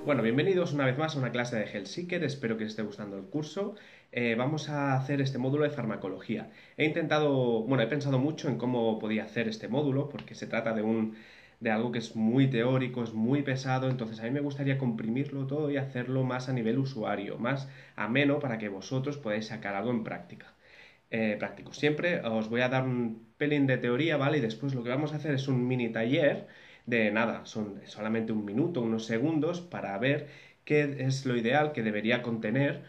Bueno, bienvenidos una vez más a una clase de Healthseeker, espero que os esté gustando el curso. Vamos a hacer este módulo de farmacología. He pensado mucho en cómo podía hacer este módulo, porque se trata de algo que es muy teórico, es muy pesado, entonces a mí me gustaría comprimirlo todo y hacerlo más a nivel usuario, más ameno para que vosotros podáis sacar algo en práctica. Práctico. Siempre os voy a dar un pelín de teoría, ¿vale? Y después lo que vamos a hacer es un mini taller de nada, son solamente un minuto, unos segundos para ver qué es lo ideal que debería contener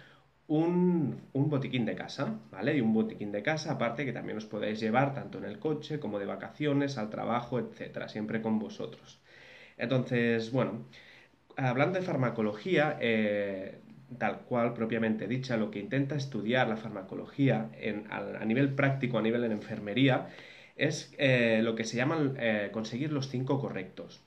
un botiquín de casa, ¿vale? Y un botiquín de casa, aparte que también os podéis llevar tanto en el coche como de vacaciones, al trabajo, etcétera, siempre con vosotros. Entonces, bueno, hablando de farmacología, tal cual propiamente dicha, lo que intenta estudiar la farmacología a nivel práctico, a nivel en enfermería, es lo que se llaman conseguir los 5 correctos.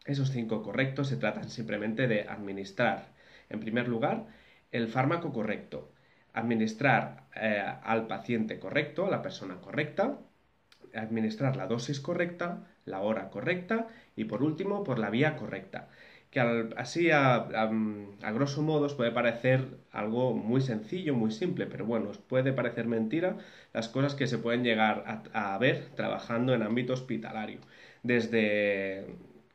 Esos 5 correctos se tratan simplemente de administrar, en primer lugar, el fármaco correcto, administrar al paciente correcto, a la persona correcta, administrar la dosis correcta, la hora correcta y por último por la vía correcta. Que así a grosso modo os puede parecer algo muy sencillo, muy simple, pero bueno, os puede parecer mentira las cosas que se pueden llegar a ver trabajando en ámbito hospitalario. Desde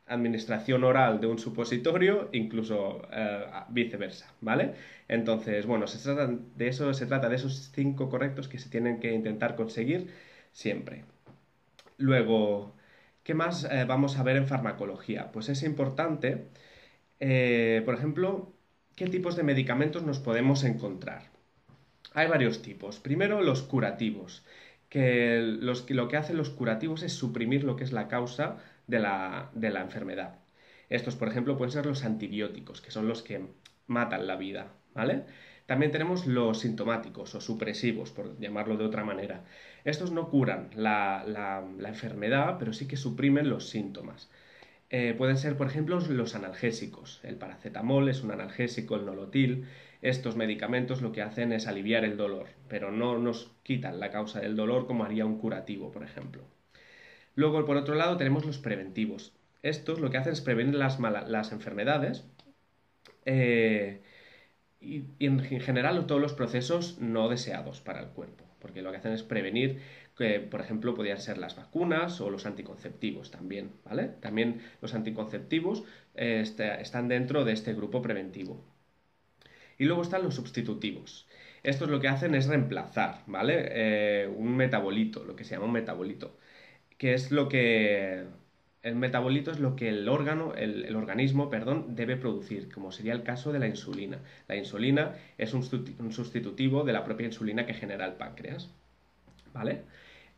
administración oral de un supositorio, incluso viceversa, ¿vale? Entonces, bueno, se trata de esos 5 correctos que se tienen que intentar conseguir siempre. Luego, ¿qué más vamos a ver en farmacología? Pues es importante, por ejemplo, qué tipos de medicamentos nos podemos encontrar. Hay varios tipos. Primero, los curativos, lo que hacen los curativos es suprimir lo que es la causa de la enfermedad. Estos, por ejemplo, pueden ser los antibióticos, que son los que matan la vida, ¿vale? También tenemos los sintomáticos o supresivos, por llamarlo de otra manera. Estos no curan la enfermedad, pero sí que suprimen los síntomas. Pueden ser, por ejemplo, los analgésicos. El paracetamol es un analgésico, el nolotil. Estos medicamentos lo que hacen es aliviar el dolor, pero no nos quitan la causa del dolor como haría un curativo, por ejemplo. Luego, por otro lado, tenemos los preventivos. Estos lo que hacen es prevenir las enfermedades y en general todos los procesos no deseados para el cuerpo, porque lo que hacen es prevenir que, por ejemplo, podrían ser las vacunas o los anticonceptivos también, ¿vale? También los anticonceptivos están dentro de este grupo preventivo. Y luego están los sustitutivos. Estos lo que hacen es reemplazar, ¿vale? Un metabolito, lo que se llama un metabolito, que es lo que el metabolito es lo que el organismo, perdón, debe producir, como sería el caso de la insulina. La insulina es un sustitutivo de la propia insulina que genera el páncreas, ¿vale?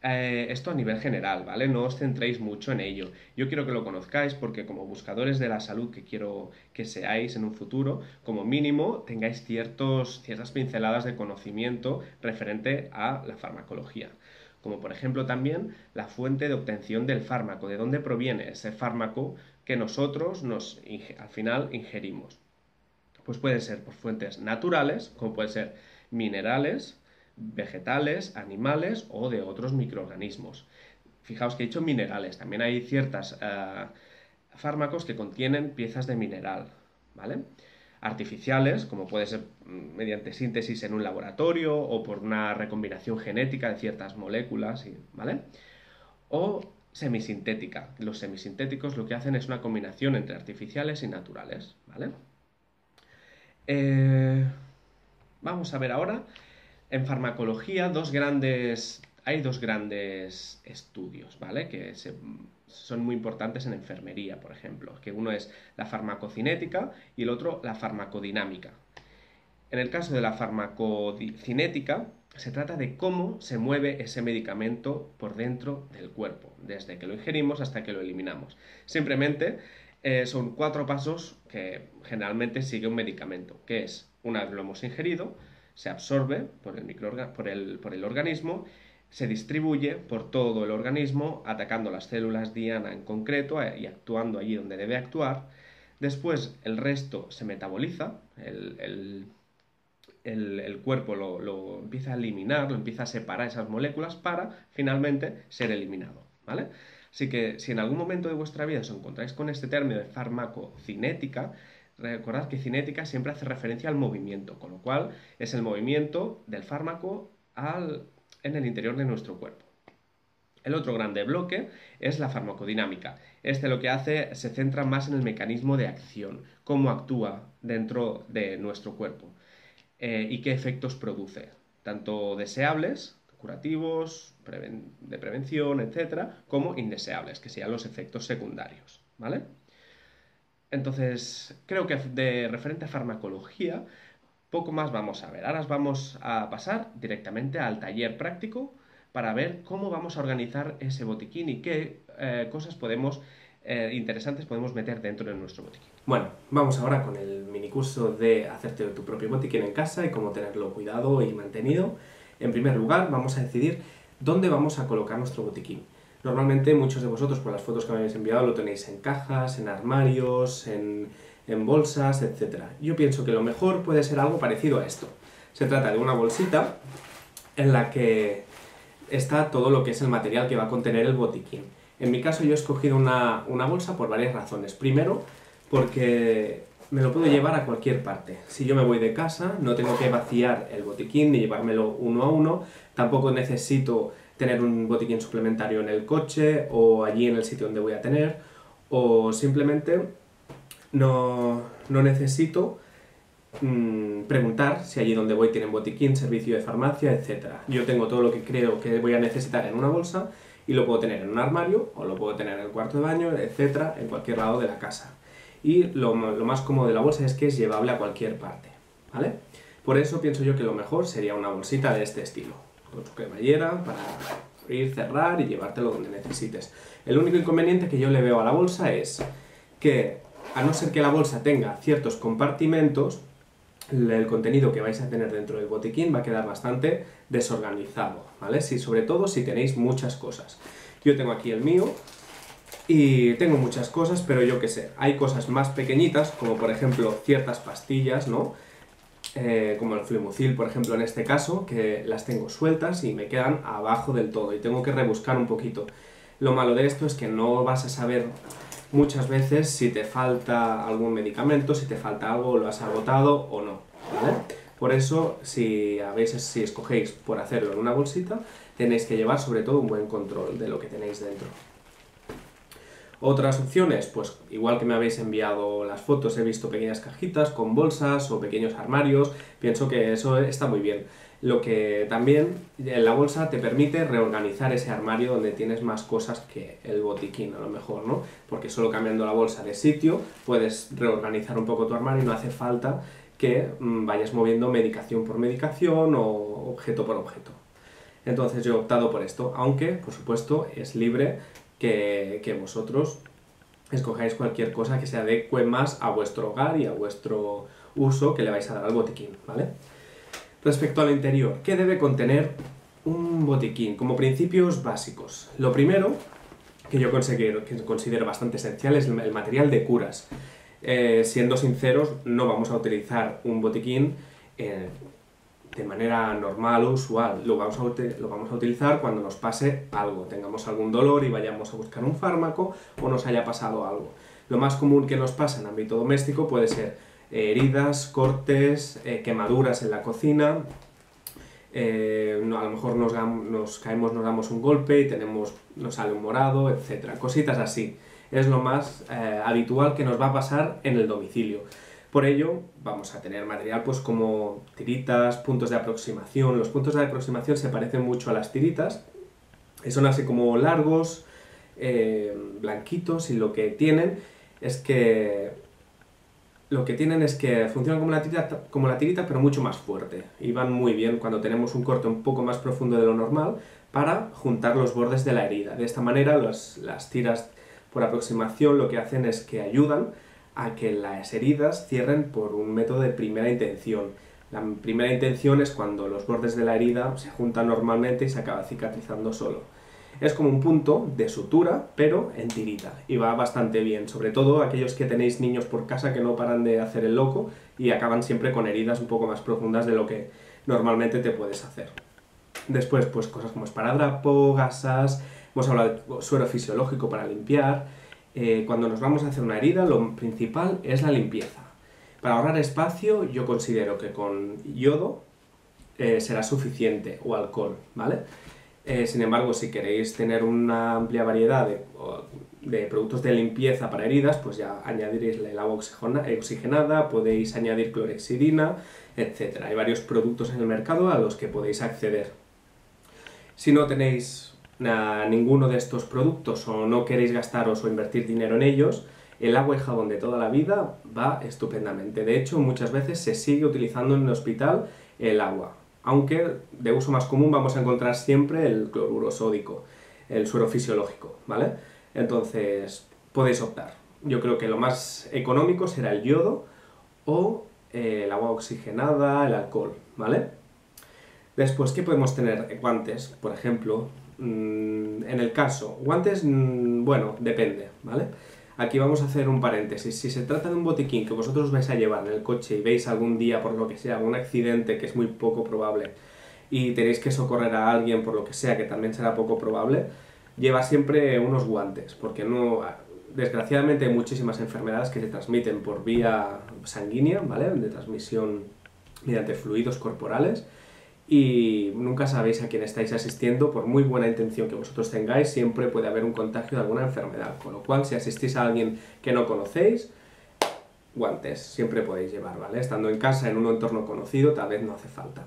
Esto a nivel general, ¿vale? No os centréis mucho en ello. Yo quiero que lo conozcáis porque como buscadores de la salud que quiero que seáis en un futuro, como mínimo tengáis ciertas pinceladas de conocimiento referente a la farmacología. Como por ejemplo también la fuente de obtención del fármaco, de dónde proviene ese fármaco que nosotros al final ingerimos. Pues pueden ser por fuentes naturales, como pueden ser minerales, vegetales, animales o de otros microorganismos. Fijaos que he dicho minerales, también hay ciertos fármacos que contienen piezas de mineral, ¿vale? Artificiales, como puede ser mediante síntesis en un laboratorio o por una recombinación genética de ciertas moléculas, ¿vale? O semisintética. Los semisintéticos lo que hacen es una combinación entre artificiales y naturales, ¿vale? Eh, Vamos a ver ahora, en farmacología, hay dos grandes estudios, ¿vale? Son muy importantes en enfermería, por ejemplo, que uno es la farmacocinética y el otro la farmacodinámica. En el caso de la farmacocinética, se trata de cómo se mueve ese medicamento por dentro del cuerpo, desde que lo ingerimos hasta que lo eliminamos. Simplemente son 4 pasos que generalmente sigue un medicamento, que es, una vez lo hemos ingerido, se absorbe por el organismo, se distribuye por todo el organismo, atacando las células diana en concreto y actuando allí donde debe actuar. Después el resto se metaboliza, el cuerpo lo empieza a eliminar, lo empieza a separar esas moléculas para finalmente ser eliminado, ¿vale? Así que si en algún momento de vuestra vida os encontráis con este término de farmacocinética, Recordad que cinética siempre hace referencia al movimiento, con lo cual es el movimiento del fármaco en el interior de nuestro cuerpo. El otro grande bloque es la farmacodinámica. Este lo que hace se centra más en el mecanismo de acción, cómo actúa dentro de nuestro cuerpo y qué efectos produce, tanto deseables, curativos, de prevención, etcétera, como indeseables, que serían los efectos secundarios, ¿vale? Entonces, creo que de referente a farmacología, poco más vamos a ver. Ahora vamos a pasar directamente al taller práctico para ver cómo vamos a organizar ese botiquín y qué cosas interesantes podemos meter dentro de nuestro botiquín. Bueno, vamos ahora con el minicurso de hacerte tu propio botiquín en casa y cómo tenerlo cuidado y mantenido. En primer lugar, vamos a decidir dónde vamos a colocar nuestro botiquín. Normalmente muchos de vosotros, por las fotos que me habéis enviado, lo tenéis en cajas, en armarios, en bolsas, etc. Yo pienso que lo mejor puede ser algo parecido a esto. Se trata de una bolsita en la que está todo lo que es el material que va a contener el botiquín. En mi caso yo he escogido una bolsa por varias razones. Primero, porque me lo puedo llevar a cualquier parte. Si yo me voy de casa, no tengo que vaciar el botiquín ni llevármelo uno a uno. Tampoco necesito tener un botiquín suplementario en el coche o allí en el sitio donde voy a tener. O simplemente no necesito preguntar si allí donde voy tienen botiquín, servicio de farmacia, etc. Yo tengo todo lo que creo que voy a necesitar en una bolsa y lo puedo tener en un armario o lo puedo tener en el cuarto de baño, etc., en cualquier lado de la casa. Y lo más cómodo de la bolsa es que es llevable a cualquier parte, ¿vale? Por eso pienso yo que lo mejor sería una bolsita de este estilo, con su cremallera para abrir, cerrar y llevártelo donde necesites. El único inconveniente que yo le veo a la bolsa es que, a no ser que la bolsa tenga ciertos compartimentos, el contenido que vais a tener dentro del botiquín va a quedar bastante desorganizado, ¿vale? Sobre todo si tenéis muchas cosas. Yo tengo aquí el mío y tengo muchas cosas, pero yo qué sé, hay cosas más pequeñitas, como por ejemplo ciertas pastillas, ¿no? Como el Fluimucil, por ejemplo, en este caso, que las tengo sueltas y me quedan abajo del todo y tengo que rebuscar un poquito. Lo malo de esto es que no vas a saber muchas veces si te falta algún medicamento, si te falta algo, lo has agotado o no, ¿vale? Por eso, si escogéis por hacerlo en una bolsita, tenéis que llevar sobre todo un buen control de lo que tenéis dentro. Otras opciones, pues igual que me habéis enviado las fotos, he visto pequeñas cajitas con bolsas o pequeños armarios, pienso que eso está muy bien. Lo que también en la bolsa te permite reorganizar ese armario donde tienes más cosas que el botiquín, a lo mejor, ¿no? Porque solo cambiando la bolsa de sitio puedes reorganizar un poco tu armario y no hace falta que vayas moviendo medicación por medicación o objeto por objeto. Entonces yo he optado por esto, aunque, por supuesto, es libre que vosotros escojáis cualquier cosa que se adecue más a vuestro hogar y a vuestro uso que le vais a dar al botiquín, ¿vale? Respecto al interior, ¿qué debe contener un botiquín? Como principios básicos. Lo primero, que yo considero bastante esencial, es el material de curas. Siendo sinceros, no vamos a utilizar un botiquín de manera normal o usual. Lo vamos a utilizar cuando nos pase algo, tengamos algún dolor y vayamos a buscar un fármaco o nos haya pasado algo. Lo más común que nos pasa en ámbito doméstico puede ser heridas, cortes, quemaduras en la cocina, a lo mejor nos caemos, nos damos un golpe y nos sale un morado, etc. Cositas así. Es lo más habitual que nos va a pasar en el domicilio. Por ello, vamos a tener material pues como tiritas, puntos de aproximación. Los puntos de aproximación se parecen mucho a las tiritas, son así como largos, blanquitos, y lo que tienen es que funcionan como la tirita, pero mucho más fuerte. Y van muy bien cuando tenemos un corte un poco más profundo de lo normal para juntar los bordes de la herida. De esta manera, las tiras por aproximación lo que hacen es que ayudan a que las heridas cierren por un método de primera intención. La primera intención es cuando los bordes de la herida se juntan normalmente y se acaba cicatrizando solo. Es como un punto de sutura, pero en tirita, y va bastante bien, sobre todo aquellos que tenéis niños por casa que no paran de hacer el loco y acaban siempre con heridas un poco más profundas de lo que normalmente te puedes hacer. Después, pues cosas como esparadrapo, gasas, hemos hablado de suero fisiológico para limpiar. Cuando nos vamos a hacer una herida, lo principal es la limpieza. Para ahorrar espacio, yo considero que con yodo será suficiente, o alcohol, ¿vale? Sin embargo, si queréis tener una amplia variedad de productos de limpieza para heridas, pues ya añadiréis el agua oxigenada, podéis añadir clorhexidina, etc. Hay varios productos en el mercado a los que podéis acceder. Si no tenéis ninguno de estos productos o no queréis gastaros o invertir dinero en ellos, el agua y jabón de toda la vida va estupendamente. De hecho, muchas veces se sigue utilizando en el hospital el agua, aunque de uso más común vamos a encontrar siempre el cloruro sódico, el suero fisiológico, ¿vale? Entonces, podéis optar. Yo creo que lo más económico será el yodo o el agua oxigenada, el alcohol, ¿vale? Después, ¿qué podemos tener? Guantes, por ejemplo. En el caso, guantes, bueno, depende, ¿vale? Aquí vamos a hacer un paréntesis. Si se trata de un botiquín que vosotros vais a llevar en el coche y veis algún día, por lo que sea, algún accidente que es muy poco probable y tenéis que socorrer a alguien por lo que sea, que también será poco probable, lleva siempre unos guantes, porque no, desgraciadamente hay muchísimas enfermedades que se transmiten por vía sanguínea, ¿vale? De transmisión mediante fluidos corporales, y nunca sabéis a quién estáis asistiendo. Por muy buena intención que vosotros tengáis, siempre puede haber un contagio de alguna enfermedad, con lo cual si asistís a alguien que no conocéis, guantes siempre podéis llevar, ¿vale? Estando en casa, en un entorno conocido, tal vez no hace falta.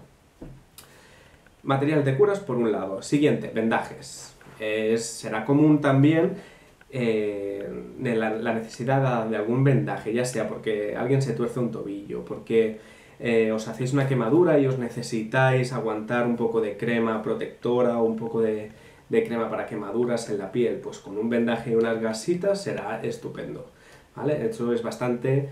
Material de curas por un lado. Siguiente, vendajes. Será común también la necesidad de algún vendaje, ya sea porque alguien se tuerce un tobillo, porque os hacéis una quemadura y os necesitáis aguantar un poco de crema protectora o un poco de crema para quemaduras en la piel, pues con un vendaje y unas gasitas será estupendo, ¿vale? Eso es bastante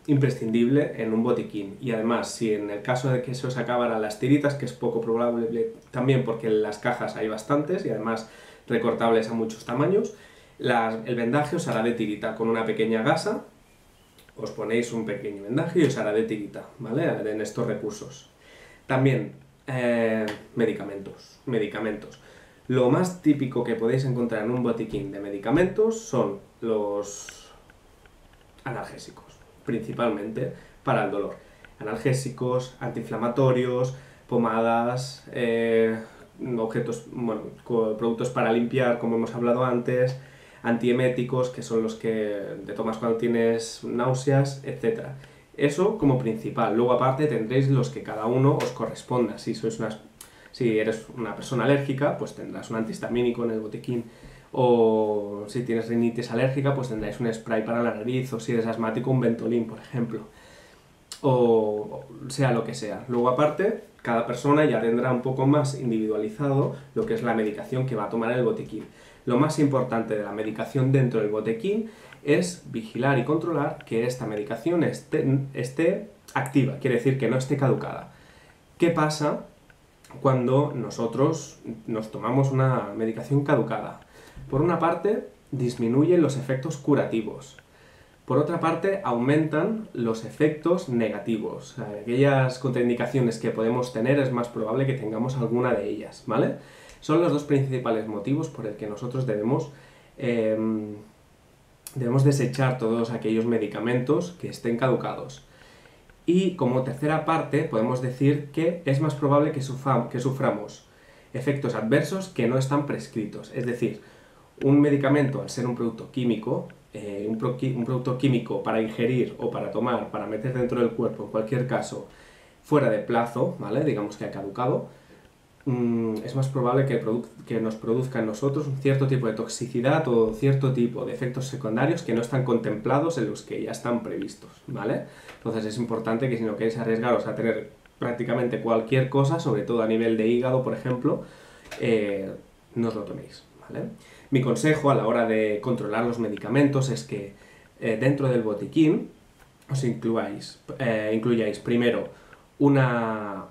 imprescindible en un botiquín. Y además, si en el caso de que se os acabaran las tiritas, que es poco probable también porque en las cajas hay bastantes y además recortables a muchos tamaños, el vendaje os hará de tirita con una pequeña gasa. Os ponéis un pequeño vendaje y os hará de tirita, ¿vale? En estos recursos. También, medicamentos. Lo más típico que podéis encontrar en un botiquín de medicamentos son los analgésicos, principalmente para el dolor. Analgésicos, antiinflamatorios, pomadas, productos para limpiar, como hemos hablado antes, antieméticos, que son los que te tomas cuando tienes náuseas, etc. Eso como principal. Luego aparte tendréis los que cada uno os corresponda. Si eres una persona alérgica, pues tendrás un antihistamínico en el botiquín. O si tienes rinitis alérgica, pues tendréis un spray para la nariz. O si eres asmático, un Ventolin, por ejemplo. O sea lo que sea. Luego aparte, cada persona ya tendrá un poco más individualizado lo que es la medicación que va a tomar en el botiquín. Lo más importante de la medicación dentro del botiquín es vigilar y controlar que esta medicación esté activa, quiere decir que no esté caducada. ¿Qué pasa cuando nosotros nos tomamos una medicación caducada? Por una parte, disminuyen los efectos curativos. Por otra parte, aumentan los efectos negativos. Aquellas contraindicaciones que podemos tener es más probable que tengamos alguna de ellas, ¿vale? Son los dos principales motivos por el que nosotros debemos desechar todos aquellos medicamentos que estén caducados. Y como tercera parte podemos decir que es más probable que suframos efectos adversos que no están prescritos. Es decir, un medicamento, al ser un producto químico, un producto químico para ingerir o para tomar, para meter dentro del cuerpo, en cualquier caso, fuera de plazo, ¿vale? Digamos que ha caducado, es más probable que nos produzca en nosotros un cierto tipo de toxicidad o cierto tipo de efectos secundarios que no están contemplados en los que ya están previstos, ¿vale? Entonces es importante que si no queréis arriesgaros a tener prácticamente cualquier cosa, sobre todo a nivel de hígado, por ejemplo, no os lo toméis, ¿vale? Mi consejo a la hora de controlar los medicamentos es que dentro del botiquín os incluyáis primero una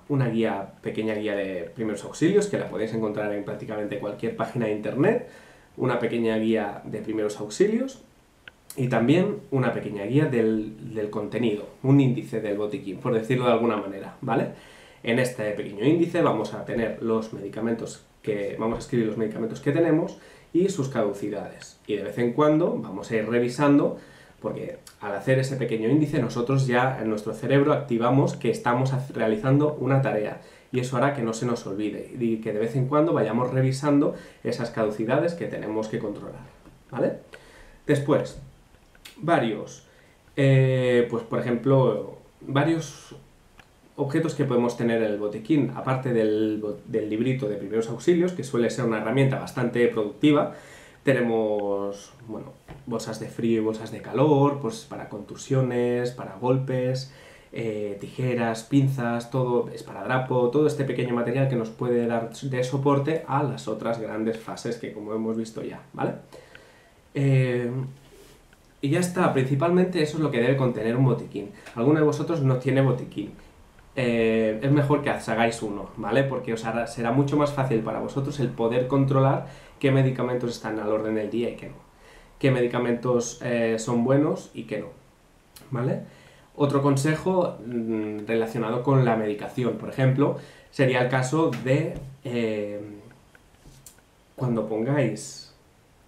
pequeña guía de primeros auxilios, que la podéis encontrar en prácticamente cualquier página de internet, una pequeña guía de primeros auxilios y también una pequeña guía del contenido, un índice del botiquín, por decirlo de alguna manera, ¿vale? En este pequeño índice vamos a tener vamos a escribir los medicamentos que tenemos y sus caducidades. Y de vez en cuando vamos a ir revisando Porque al hacer ese pequeño índice, nosotros ya en nuestro cerebro activamos que estamos realizando una tarea. Y eso hará que no se nos olvide y que de vez en cuando vayamos revisando esas caducidades que tenemos que controlar, ¿vale? Después, pues por ejemplo, varios objetos que podemos tener en el botiquín, aparte del librito de primeros auxilios, que suele ser una herramienta bastante productiva. Tenemos, bueno, bolsas de frío y bolsas de calor, pues para contusiones, para golpes, tijeras, pinzas, todo, esparadrapo, todo este pequeño material que nos puede dar de soporte a las otras grandes fases que como hemos visto ya, ¿vale? Y ya está, principalmente eso es lo que debe contener un botiquín. ¿Alguno de vosotros no tiene botiquín? Es mejor que os hagáis uno, ¿vale? Porque será mucho más fácil para vosotros el poder controlar qué medicamentos están al orden del día y qué no. Qué medicamentos son buenos y qué no, ¿vale? Otro consejo relacionado con la medicación, por ejemplo, sería el caso de cuando pongáis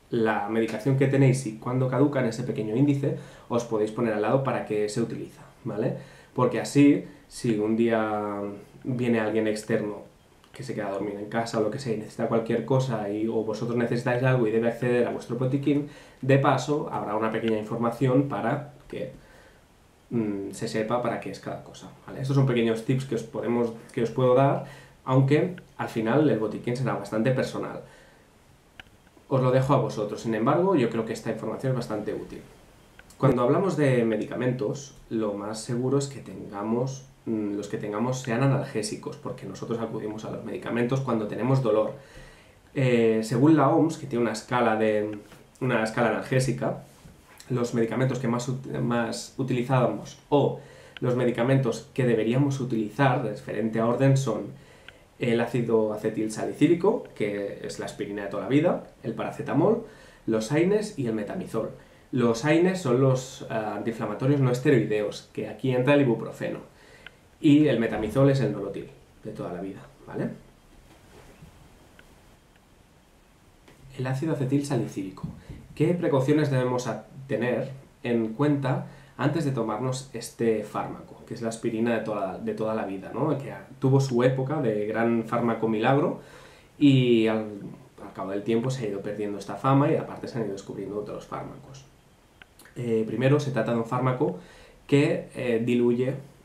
la medicación que tenéis y cuando caduca en ese pequeño índice, os podéis poner al lado para qué se utiliza, ¿vale? Porque así, si un día viene alguien externo que se queda a dormir en casa o lo que sea y necesita cualquier cosa o vosotros necesitáis algo y debe acceder a vuestro botiquín, de paso habrá una pequeña información para que se sepa para qué es cada cosa, ¿vale? Estos son pequeños tips que os puedo dar, aunque al final el botiquín será bastante personal. Os lo dejo a vosotros, sin embargo, yo creo que esta información es bastante útil. Cuando hablamos de medicamentos, lo más seguro es que los que tengamos sean analgésicos, porque nosotros acudimos a los medicamentos cuando tenemos dolor. Según la OMS, que tiene una escala analgésica, los medicamentos que más utilizamos o los medicamentos que deberíamos utilizar, de diferente orden, son el ácido acetilsalicílico, que es la aspirina de toda la vida, el paracetamol, los AINES y el metamizol. Los AINES son los antiinflamatorios no esteroideos, que aquí entra el ibuprofeno. Y el metamizol es el nolotil, de toda la vida, ¿vale? El ácido acetilsalicílico. ¿Qué precauciones debemos tener en cuenta antes de tomarnos este fármaco, que es la aspirina de toda la vida, ¿no? Que tuvo su época de gran fármaco milagro y al cabo del tiempo se ha ido perdiendo esta fama y aparte se han ido descubriendo otros fármacos. Primero se trata de un fármaco que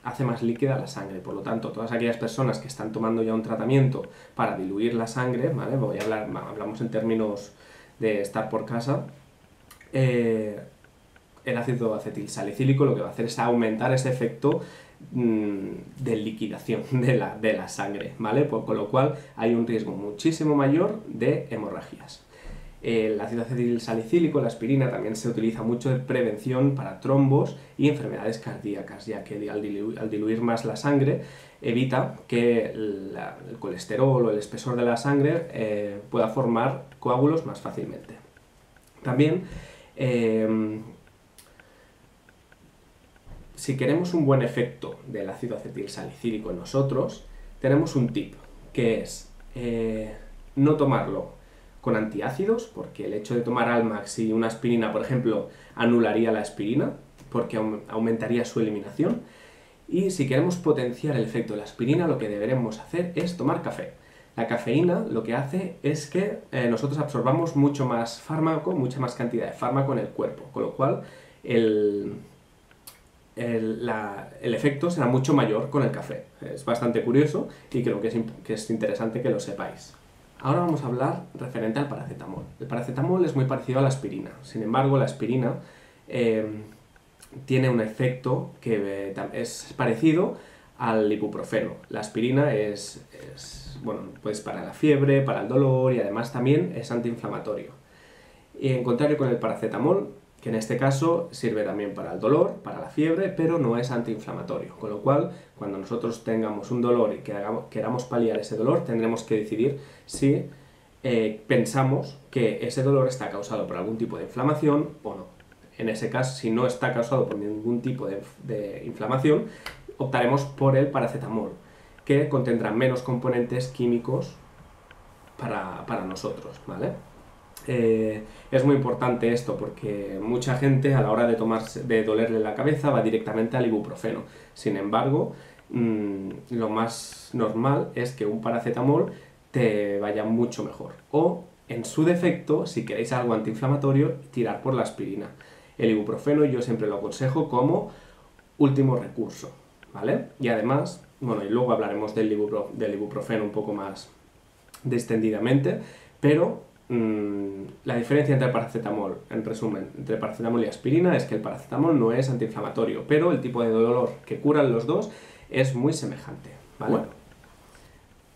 hace más líquida la sangre, por lo tanto, todas aquellas personas que están tomando ya un tratamiento para diluir la sangre, ¿vale? Hablamos en términos de estar por casa, el ácido acetilsalicílico lo que va a hacer es aumentar ese efecto de liquidación de la sangre, ¿vale? Con lo cual hay un riesgo muchísimo mayor de hemorragias. El ácido acetilsalicílico, la aspirina, también se utiliza mucho de prevención para trombos y enfermedades cardíacas, ya que al diluir más la sangre evita que el colesterol o el espesor de la sangre pueda formar coágulos más fácilmente. También, si queremos un buen efecto del ácido acetilsalicílico en nosotros, tenemos un tip, que es no tomarlo con antiácidos, porque el hecho de tomar Almax y una aspirina, por ejemplo, anularía la aspirina, porque aumentaría su eliminación. Y si queremos potenciar el efecto de la aspirina, lo que deberemos hacer es tomar café. La cafeína lo que hace es que nosotros absorbamos mucho más fármaco, mucha más cantidad de fármaco en el cuerpo, con lo cual el efecto será mucho mayor con el café. Es bastante curioso y creo que es interesante que lo sepáis. Ahora vamos a hablar referente al paracetamol. El paracetamol es muy parecido a la aspirina, sin embargo la aspirina tiene un efecto que es parecido al ibuprofeno. La aspirina bueno, pues para la fiebre, para el dolor y además también es antiinflamatorio. Y en contrario con el paracetamol, que en este caso sirve también para el dolor, para la fiebre, pero no es antiinflamatorio. Con lo cual, cuando nosotros tengamos un dolor y queramos paliar ese dolor, tendremos que decidir si pensamos que ese dolor está causado por algún tipo de inflamación o no. En ese caso, si no está causado por ningún tipo de inflamación, optaremos por el paracetamol, que contendrá menos componentes químicos para nosotros, ¿vale? Es muy importante esto porque mucha gente a la hora de dolerle la cabeza va directamente al ibuprofeno. Sin embargo, lo más normal es que un paracetamol te vaya mucho mejor. O, en su defecto, si queréis algo antiinflamatorio, tirar por la aspirina. El ibuprofeno yo siempre lo aconsejo como último recurso, ¿vale? Y además, bueno, y luego hablaremos del ibuprofeno un poco más distendidamente, pero la diferencia entre el paracetamol, en resumen, entre paracetamol y aspirina es que el paracetamol no es antiinflamatorio, pero el tipo de dolor que curan los dos es muy semejante, ¿vale? Bueno,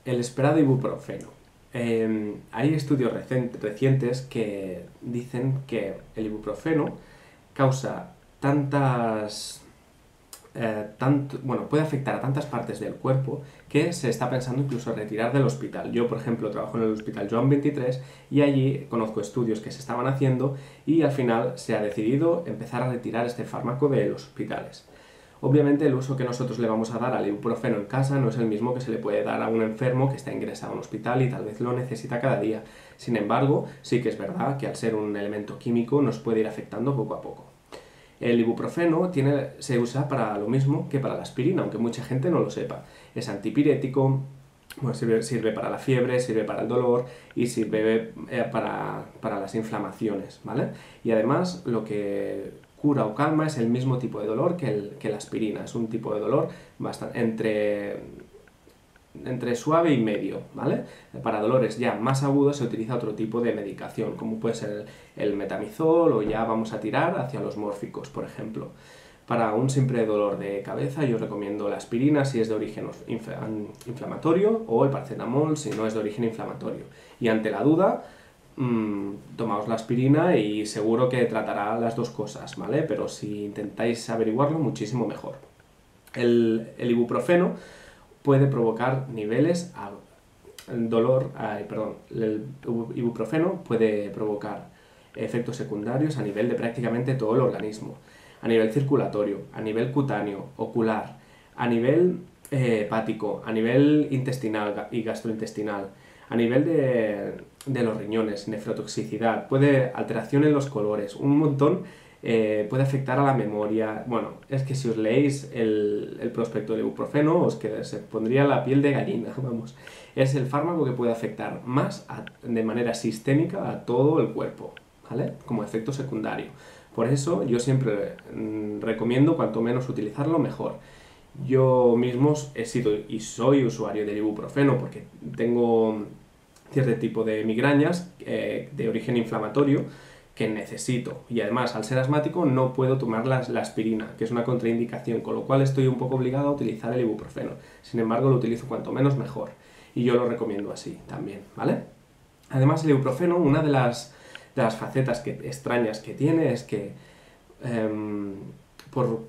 el esperado ibuprofeno. Hay estudios recientes que dicen que el ibuprofeno causa puede afectar a tantas partes del cuerpo que se está pensando incluso retirar del hospital. Yo, por ejemplo, trabajo en el Hospital Joan 23 y allí conozco estudios que se estaban haciendo y al final se ha decidido empezar a retirar este fármaco de los hospitales. Obviamente el uso que nosotros le vamos a dar al ibuprofeno en casa no es el mismo que se le puede dar a un enfermo que está ingresado a un hospital y tal vez lo necesita cada día. Sin embargo, sí que es verdad que al ser un elemento químico nos puede ir afectando poco a poco. El ibuprofeno se usa para lo mismo que para la aspirina, aunque mucha gente no lo sepa. Es antipirético, bueno, sirve para la fiebre, sirve para el dolor y sirve para las inflamaciones, ¿vale? Y además lo que cura o calma es el mismo tipo de dolor que la aspirina. Es un tipo de dolor entre suave y medio, ¿vale? Para dolores ya más agudos se utiliza otro tipo de medicación, como puede ser el metamizol o ya vamos a tirar hacia los mórficos, por ejemplo. Para un simple dolor de cabeza yo recomiendo la aspirina si es de origen inflamatorio o el paracetamol si no es de origen inflamatorio. Y ante la duda, tomaos la aspirina y seguro que tratará las dos cosas, ¿vale? Pero si intentáis averiguarlo, muchísimo mejor. El ibuprofeno puede provocar el ibuprofeno puede provocar efectos secundarios a nivel de prácticamente todo el organismo, a nivel circulatorio, a nivel cutáneo, ocular, a nivel hepático, a nivel intestinal y gastrointestinal, a nivel de los riñones, nefrotoxicidad, puede alteración en los colores, un montón. Puede afectar a la memoria. Bueno, es que si os leéis el prospecto del ibuprofeno se pondría la piel de gallina, vamos. Es el fármaco que puede afectar más de manera sistémica a todo el cuerpo, ¿vale? Como efecto secundario. Por eso yo siempre recomiendo cuanto menos utilizarlo mejor. Yo mismo he sido y soy usuario del ibuprofeno porque tengo cierto tipo de migrañas de origen inflamatorio que necesito, y además al ser asmático no puedo tomar la aspirina, que es una contraindicación, con lo cual estoy un poco obligado a utilizar el ibuprofeno. Sin embargo, lo utilizo cuanto menos mejor, y yo lo recomiendo así también, ¿vale? Además, el ibuprofeno, una de las facetas extrañas que tiene es que por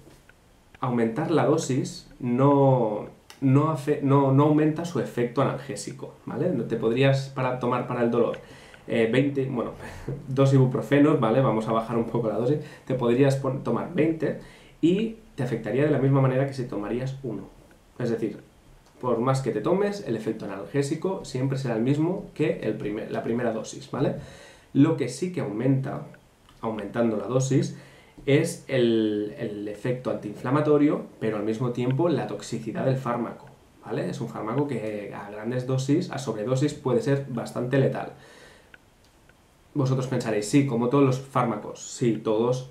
aumentar la dosis no aumenta su efecto analgésico, ¿vale? Te podrías tomar para el dolor 2 ibuprofenos, ¿vale? Vamos a bajar un poco la dosis. Te podrías tomar 20 y te afectaría de la misma manera que si tomarías uno. Es decir, por más que te tomes, el efecto analgésico siempre será el mismo que la primera dosis, ¿vale? Lo que sí que aumentando la dosis, es el efecto antiinflamatorio, pero al mismo tiempo la toxicidad del fármaco, ¿vale? Es un fármaco que a grandes dosis, a sobredosis, puede ser bastante letal. Vosotros pensaréis, sí, como todos los fármacos, sí, todos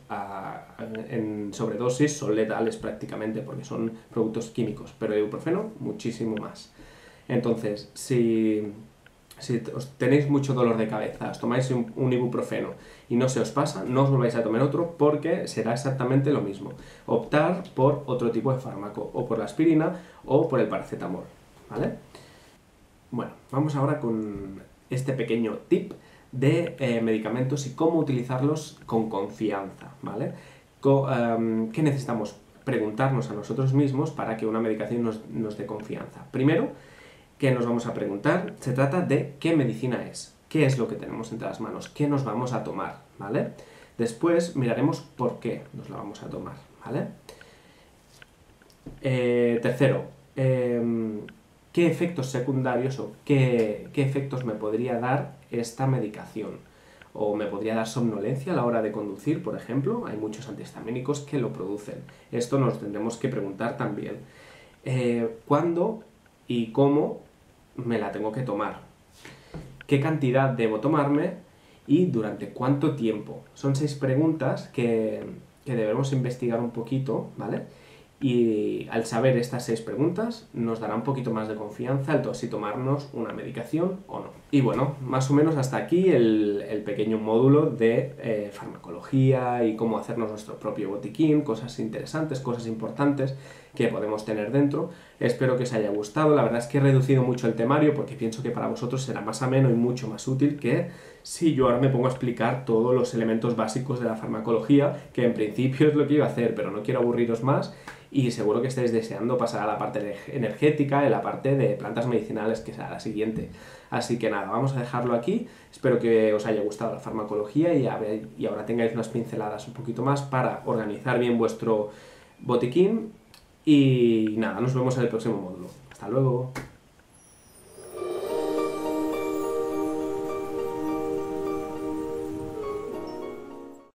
en sobredosis son letales prácticamente porque son productos químicos, pero el ibuprofeno muchísimo más. Entonces, si os tenéis mucho dolor de cabeza, os tomáis un ibuprofeno y no se os pasa, no os volváis a tomar otro porque será exactamente lo mismo. Optar por otro tipo de fármaco, o por la aspirina o por el paracetamol, ¿vale? Bueno, vamos ahora con este pequeño tip de medicamentos y cómo utilizarlos con confianza, ¿vale? ¿Qué necesitamos preguntarnos a nosotros mismos para que una medicación nos dé confianza? Primero, ¿qué nos vamos a preguntar? Se trata de qué medicina es, qué es lo que tenemos entre las manos, qué nos vamos a tomar, ¿vale? Después miraremos por qué nos la vamos a tomar, ¿vale? Tercero, ¿qué efectos secundarios o qué efectos me podría dar esta medicación? o me podría dar somnolencia a la hora de conducir, por ejemplo. Hay muchos antihistamínicos que lo producen. Esto nos tendremos que preguntar también. ¿Cuándo y cómo me la tengo que tomar? ¿Qué cantidad debo tomarme y durante cuánto tiempo? Son 6 preguntas que debemos investigar un poquito, ¿vale? Y al saber estas 6 preguntas nos dará un poquito más de confianza el si tomarnos una medicación o no. Y bueno, más o menos hasta aquí el pequeño módulo de farmacología y cómo hacernos nuestro propio botiquín, cosas interesantes, cosas importantes que podemos tener dentro. Espero que os haya gustado. La verdad es que he reducido mucho el temario porque pienso que para vosotros será más ameno y mucho más útil que si yo ahora me pongo a explicar todos los elementos básicos de la farmacología, que en principio es lo que iba a hacer, pero no quiero aburriros más. Y seguro que estáis deseando pasar a la parte energética y la parte de plantas medicinales, que será la siguiente. Así que nada, vamos a dejarlo aquí. Espero que os haya gustado la farmacología y ahora tengáis unas pinceladas un poquito más para organizar bien vuestro botiquín. Y nada, nos vemos en el próximo módulo. Hasta luego.